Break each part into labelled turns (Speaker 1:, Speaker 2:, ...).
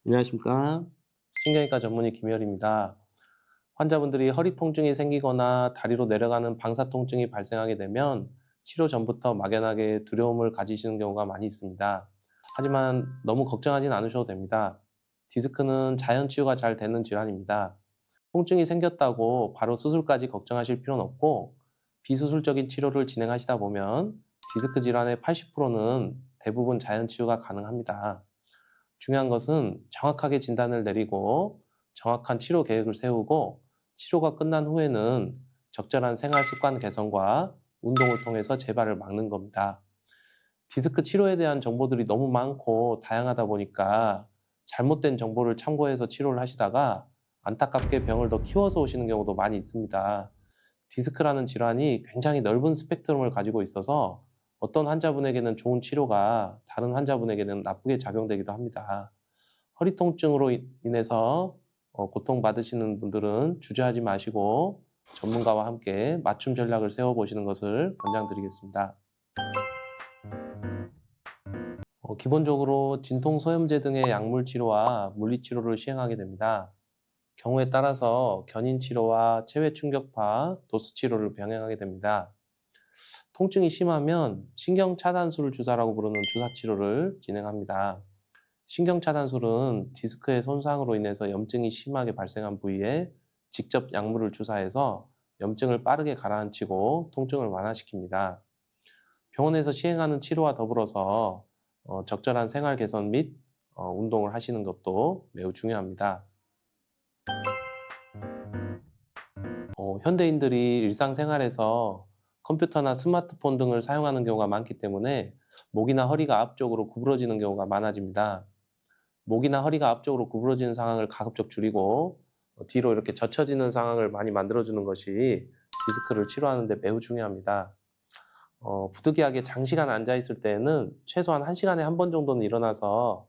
Speaker 1: 안녕하십니까?
Speaker 2: 신경외과 전문의 김열입니다. 환자분들이 허리 통증이 생기거나 다리로 내려가는 방사 통증이 발생하게 되면 치료 전부터 막연하게 두려움을 가지시는 경우가 많이 있습니다. 하지만 너무 걱정하진 않으셔도 됩니다. 디스크는 자연 치유가 잘 되는 질환입니다. 통증이 생겼다고 바로 수술까지 걱정하실 필요는 없고, 비수술적인 치료를 진행하시다 보면 디스크 질환의 80%는 대부분 자연 치유가 가능합니다. 중요한 것은 정확하게 진단을 내리고 정확한 치료 계획을 세우고, 치료가 끝난 후에는 적절한 생활 습관 개선과 운동을 통해서 재발을 막는 겁니다. 디스크 치료에 대한 정보들이 너무 많고 다양하다 보니까 잘못된 정보를 참고해서 치료를 하시다가 안타깝게 병을 더 키워서 오시는 경우도 많이 있습니다. 디스크라는 질환이 굉장히 넓은 스펙트럼을 가지고 있어서 어떤 환자분에게는 좋은 치료가 다른 환자분에게는 나쁘게 작용되기도 합니다. 허리 통증으로 인해서 고통받으시는 분들은 주저하지 마시고 전문가와 함께 맞춤 전략을 세워보시는 것을 권장드리겠습니다. 기본적으로 진통소염제 등의 약물 치료와 물리 치료를 시행하게 됩니다. 경우에 따라서 견인 치료와 체외 충격파, 도수 치료를 병행하게 됩니다. 통증이 심하면 신경 차단술 주사라고 부르는 주사 치료를 진행합니다. 신경 차단술은 디스크의 손상으로 인해서 염증이 심하게 발생한 부위에 직접 약물을 주사해서 염증을 빠르게 가라앉히고 통증을 완화시킵니다. 병원에서 시행하는 치료와 더불어서 적절한 생활 개선 및 운동을 하시는 것도 매우 중요합니다. 현대인들이 일상생활에서 컴퓨터나 스마트폰 등을 사용하는 경우가 많기 때문에 목이나 허리가 앞쪽으로 구부러지는 경우가 많아집니다. 목이나 허리가 앞쪽으로 구부러지는 상황을 가급적 줄이고 뒤로 이렇게 젖혀지는 상황을 많이 만들어주는 것이 디스크를 치료하는 데 매우 중요합니다. 부득이하게 장시간 앉아있을 때에는 최소한 1시간에 한 번 정도는 일어나서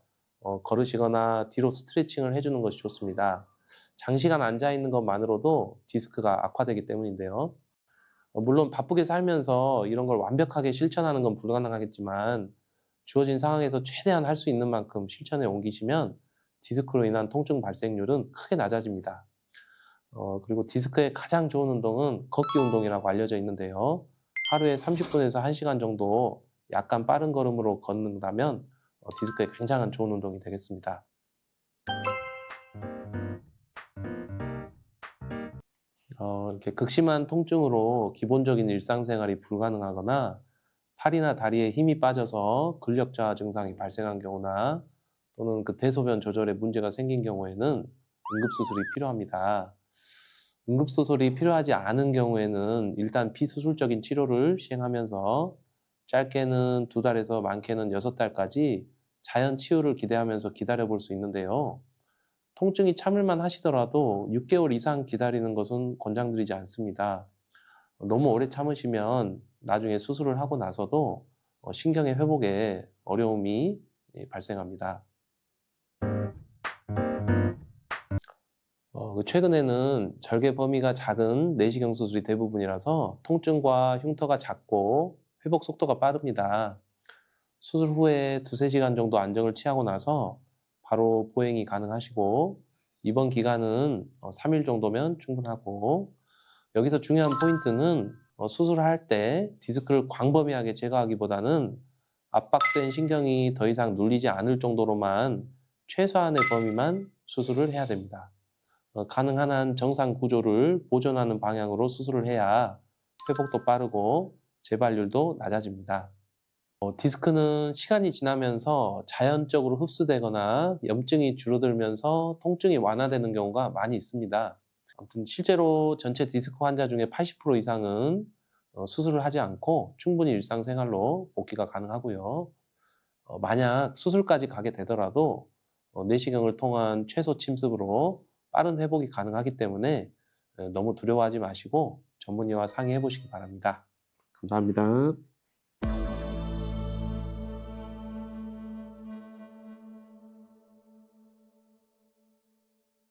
Speaker 2: 걸으시거나 뒤로 스트레칭을 해주는 것이 좋습니다. 장시간 앉아있는 것만으로도 디스크가 악화되기 때문인데요. 물론 바쁘게 살면서 이런 걸 완벽하게 실천하는 건 불가능하겠지만 주어진 상황에서 최대한 할 수 있는 만큼 실천에 옮기시면 디스크로 인한 통증 발생률은 크게 낮아집니다. 그리고 디스크에 가장 좋은 운동은 걷기 운동이라고 알려져 있는데요. 하루에 30분에서 1시간 정도 약간 빠른 걸음으로 걷는다면 디스크에 굉장한 좋은 운동이 되겠습니다. 이렇게 극심한 통증으로 기본적인 일상생활이 불가능하거나 팔이나 다리에 힘이 빠져서 근력 저하 증상이 발생한 경우나 또는 그 대소변 조절에 문제가 생긴 경우에는 응급수술이 필요합니다. 응급수술이 필요하지 않은 경우에는 일단 비수술적인 치료를 시행하면서 짧게는 2달에서 많게는 6달까지 자연 치유를 기대하면서 기다려 볼 수 있는데요. 통증이 참을만 하시더라도 6개월 이상 기다리는 것은 권장드리지 않습니다. 너무 오래 참으시면 나중에 수술을 하고 나서도 신경의 회복에 어려움이 발생합니다. 최근에는 절개 범위가 작은 내시경 수술이 대부분이라서 통증과 흉터가 작고 회복 속도가 빠릅니다. 수술 후에 2~3시간 정도 안정을 취하고 나서 바로 보행이 가능하시고, 입원 기간은 3일 정도면 충분하고, 여기서 중요한 포인트는 수술을 할 때 디스크를 광범위하게 제거하기보다는 압박된 신경이 더 이상 눌리지 않을 정도로만 최소한의 범위만 수술을 해야 됩니다. 가능한 한 정상 구조를 보존하는 방향으로 수술을 해야 회복도 빠르고 재발률도 낮아집니다. 디스크는 시간이 지나면서 자연적으로 흡수되거나 염증이 줄어들면서 통증이 완화되는 경우가 많이 있습니다. 아무튼 실제로 전체 디스크 환자 중에 80% 이상은 수술을 하지 않고 충분히 일상생활로 복귀가 가능하고요. 만약 수술까지 가게 되더라도 내시경을 통한 최소 침습으로 빠른 회복이 가능하기 때문에 너무 두려워하지 마시고 전문의와 상의해 보시기 바랍니다.
Speaker 1: 감사합니다.